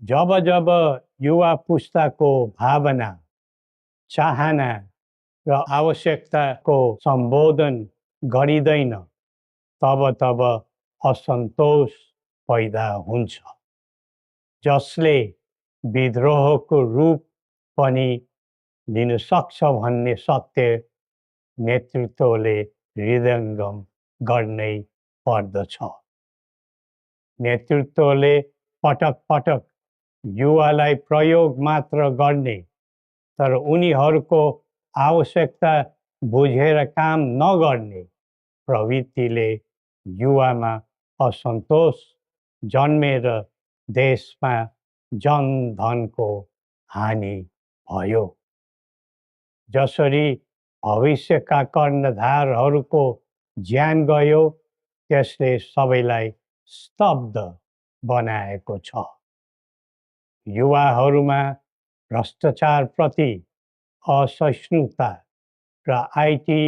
जब जब युवा पुस्ताको भावना, चाहना र आवश्यकताको सम्बोधन गरिँदैन, तब तब असन्तोष पैदा हुन्छ, जसले विद्रोहको रूप पनि लिन सक्छ भन्ने सत्य नेतृत्वले हृदयङ्गम गर्नै पर्दछ। नेतृत्वले पटक पटक युवालाई प्रयोग मात्र गर्ने, तर उनीहरूको आवश्यकता बुझेर काम नगर्ने प्रवृत्तिले युवामा असन्तोष जन्मेर देशमा जनधनको हानि भयो। जसरी भविष्यका कर्णधारहरूको ज्यान गयो, त्यसले सबैलाई स्तब्ध बनाएको छ। युवाहरूमा भ्रष्टाचारप्रति असहिष्णुता र आइटी